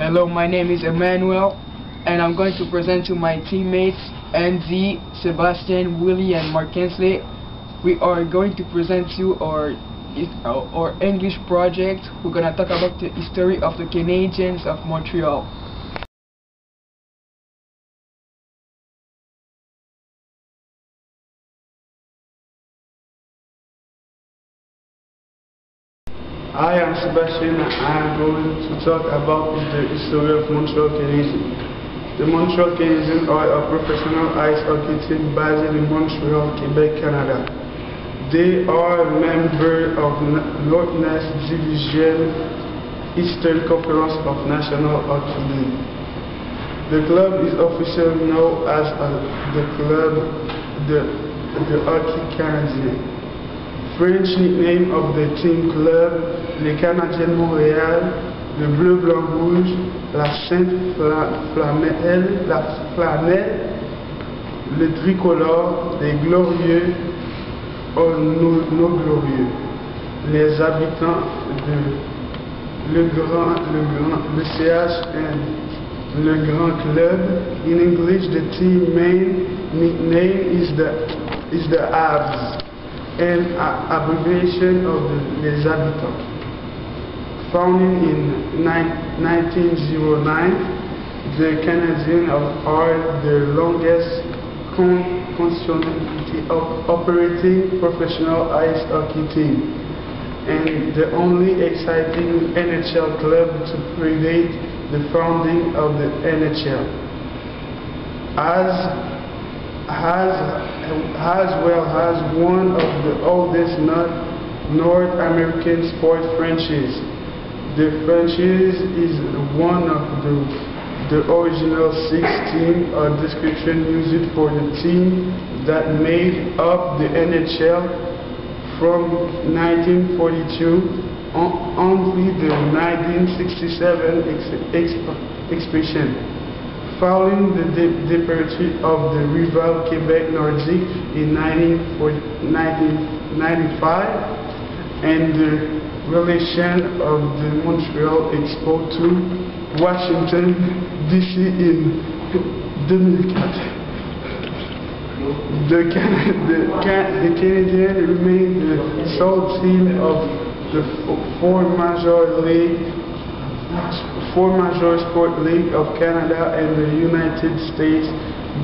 Hello, my name is Emmanuel, and I'm going to present to my teammates Andy, Sébastien, Willy, and Marckensley. We are going to present you our English project. We're going to talk about the history of the Canadiens of Montreal. I am Sébastien and I am going to talk about the history of Montreal Canadiens. The Montreal Canadiens are a professional ice hockey team based in Montreal, Quebec, Canada. They are a member of Northwest Division Eastern Conference of National Hockey League. The club is officially known as the Hockey Canadien. French nickname of the team club, les Canadiens de Montréal, le bleu blanc rouge, la sainte flamelle, le tricolore, les glorieux, nos glorieux. Les habitants de le CHN, le grand club. In English, the team main nickname is the Habs, an abbreviation of Les Habitants. Founded in 1909, the Canadiens are the longest continuously operating professional ice hockey team, and the only exciting NHL club to predate the founding of the NHL. As well as one of the oldest North American sports franchises. The franchise is one of the original 6 teams or description used for the team that made up the NHL from 1942 only the 1967 expansion. Following the departure of the rival Quebec Nordique in 1995 and the relation of the Montreal Expo to Washington, D.C. in 2004, the Canadiens remain the sole team of the four major sport league of Canada and the United States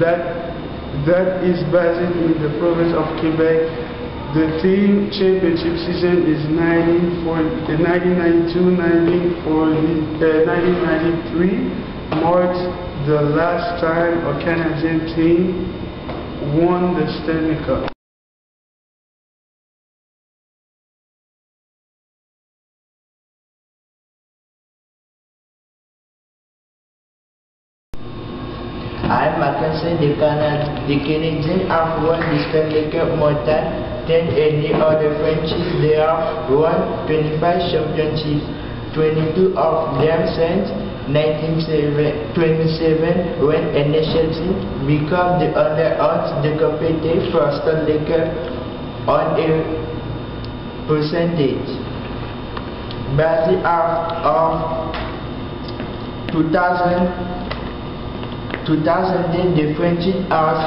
that is based in the province of Quebec. The team championship season is 1992-1993 marks the last time a Canadian team won the Stanley Cup. I'm Marckensley. The Canadiens have won the Stanley Cup more than any other franchise. They have won 25 championships, 22 of them since 1927 when NHL team became the under-odds the competitor for Stanley Cup on a percentage. Based of 2010, the franchise has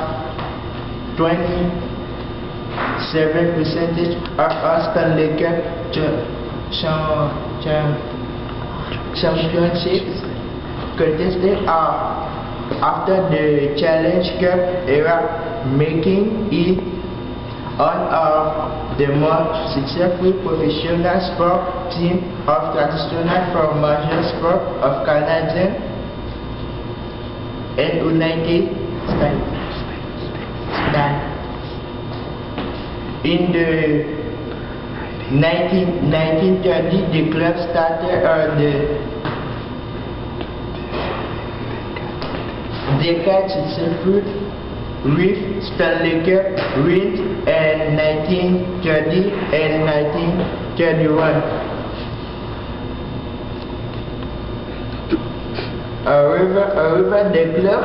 27% of Stanley Cup championships contested after the Challenge Cup era, making it one of the most successful professional sport teams of traditional from major sport of Canada and United States. In the 1930, the club started the decade successful with Stanley Cup wins in 1930 and 1931. However, the club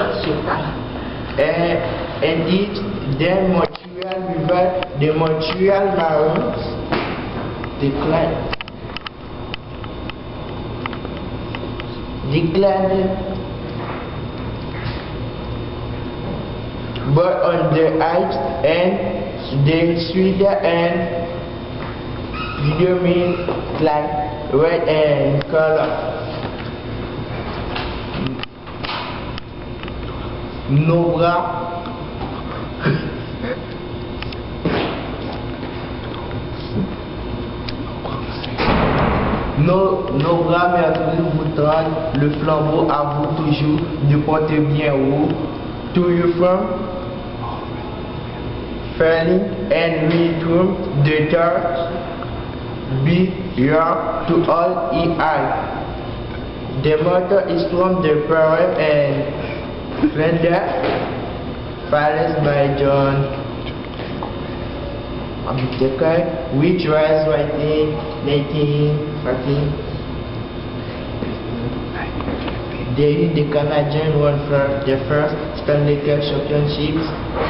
ended their Montreal rival, the Montreal Marines, declined. declared but on the ice and the sweater and determined like red and color. No bras. Nos bras Mercredi Boutral, le flambeau à vous toujours de porter bien haut. To you from Fanny and return the church be your to all EI. The motto is from the poem and Fender, Palace by John Abiteka, which was written 1914. The Canadiens won the first Stanley Cup championships.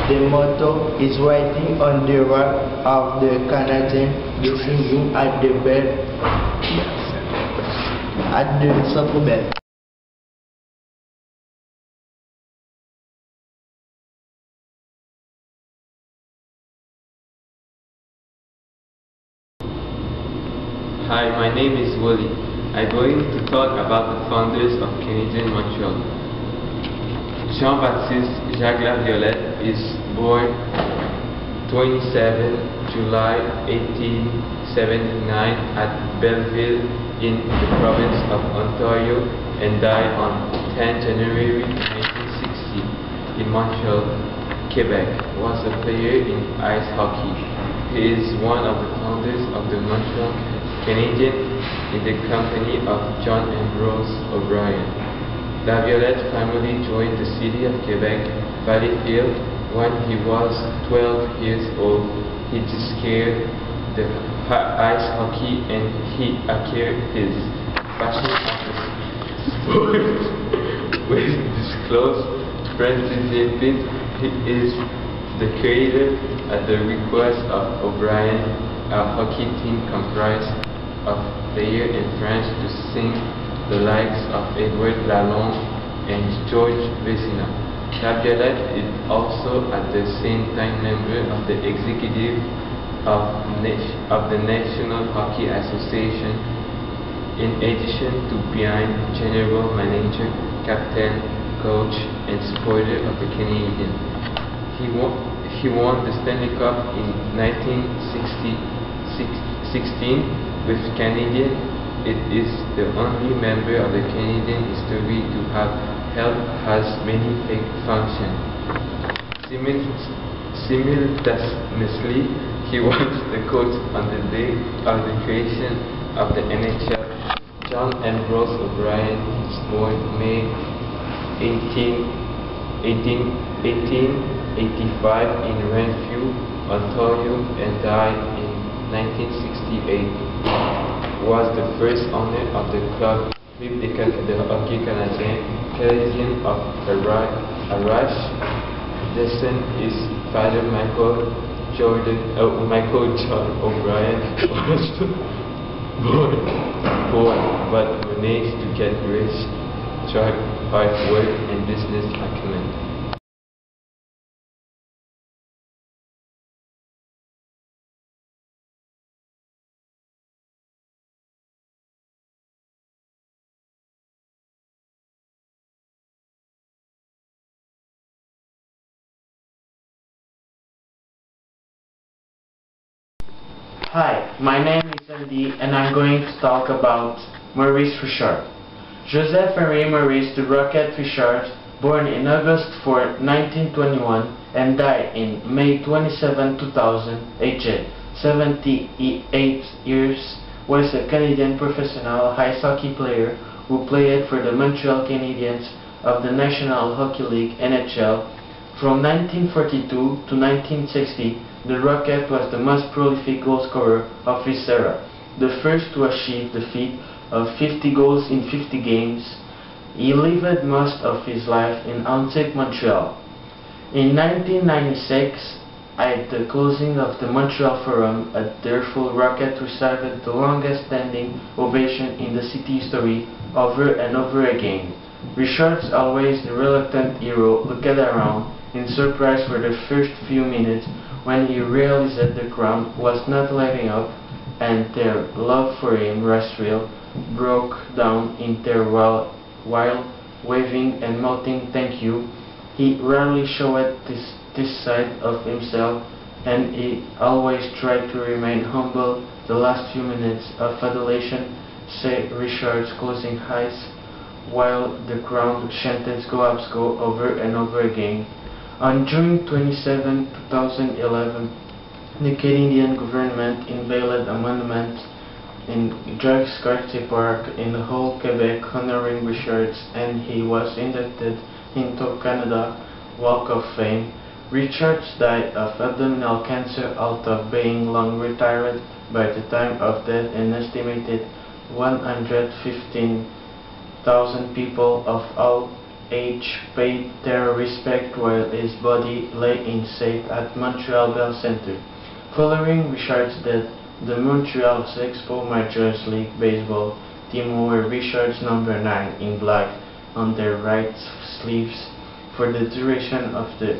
The motto is writing on the wall of the Canadian dressing room at the Centre Bell. Hi, my name is Willy. I'm going to talk about the founders of Canadiens Montreal. Jean-Baptiste Jacques-Laviolette is born 27 July 1879 at Belleville in the province of Ontario and died on 10 January 1960 in Montreal, Quebec. Was a player in ice hockey. He is one of the founders of the Montreal Canadiens in the company of John Ambrose O'Brien. Laviolette family joined the city of Quebec Valleyfield when he was 12 years old. He discovered the ice hockey and he acquired his passion for sport with his close friend Philippe. He is the creator at the request of O'Brien, a hockey team comprised of players in France to sing the likes of Edouard Lalonde and George Vézina. Laviolette is also at the same time member of the executive of the National Hockey Association, in addition to being general manager, captain, coach, and supporter of the Canadiens. He won the Stanley Cup in 1916 with Canadiens. It is the only member of the Canadian history to have held as many functions. Simultaneously, he was the coach on the day of the creation of the NHL. John Ambrose O'Brien was born May 1885 in Renfrew, Ontario, and died in 1968. Was the first owner of the club Club de Hockey Canadien of Irish descent. His father Michael John O'Brien was born poor but managed to get rich through hard work and business acumen. Hi, my name is Andy and I'm going to talk about Maurice Richard. Joseph Henri Maurice the Rocket Richard, born in August 4, 1921 and died in May 27, 2000, aged 78 years, was a Canadian professional ice hockey player who played for the Montreal Canadiens of the National Hockey League NHL. From 1942 to 1960, the Rocket was the most prolific goal scorer of his era, the first to achieve the feat of 50 goals in 50 games. He lived most of his life in antique Montreal. In 1996, At the closing of the Montreal Forum, a tearful Rocket received the longest standing ovation in the city history over and over again. Richards, always the reluctant hero, looked around in surprise for the first few minutes when he realized that the crowd was not living up, and their love for him, Russell, broke down in tears while waving and mouthing "thank you." He rarely showed this side of himself, and he always tried to remain humble. The last few minutes of adulation, said Richards, closing eyes, while the crowd chanted "Go Habs Go" over and over again. On June 27, 2011, the Canadian government unveiled a monument in Jacques Cartier Park in Hull, Quebec, honoring Richards, and he was inducted into Canada Walk of Fame. Richards died of abdominal cancer, although being long retired by the time of death. An estimated 115,000 people of all age paid their respect while his body lay in state at Montreal Bell Centre. Following Richards' death, the Montreal Expos Major League Baseball team wore Richards' number 9 in black on their right sleeves for the duration of the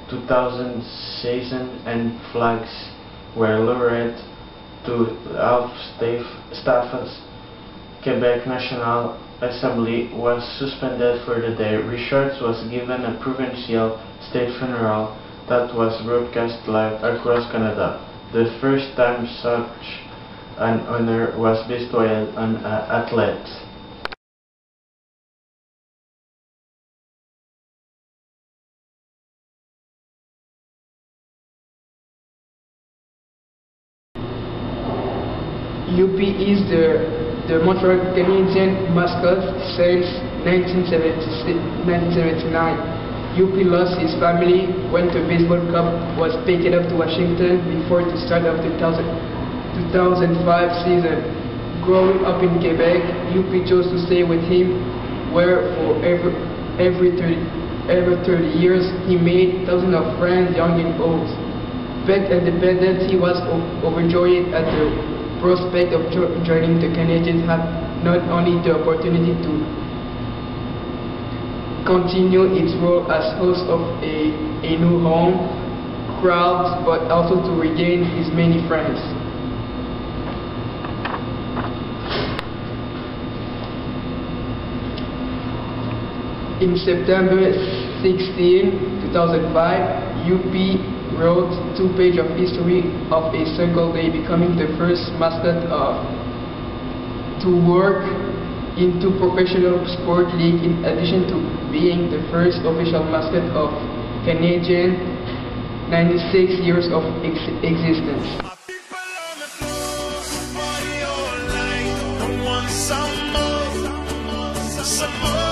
2000 season, and flags were lowered to half-staff. Quebec National Assembly was suspended for the day. Richards was given a provincial state funeral that was broadcast live across Canada, the first time such an honor was bestowed on an athlete. UP is the Montreal Canadiens mascot since 1979. UP lost his family when the baseball cup was taken up to Washington before the start of the 2005 season. Growing up in Quebec, UP chose to stay with him, where for every 30 years he made thousands of friends, young and old. Back independent, he was overjoyed at the prospect of joining the Canadiens, have not only the opportunity to continue its role as host of a new home crowd, but also to regain his many friends. In September 16, 2005, UP wrote 2 pages of history of a single day, becoming the first mascot to work into professional sport league, in addition to being the first official mascot of Canadian 96 years of existence. Some more.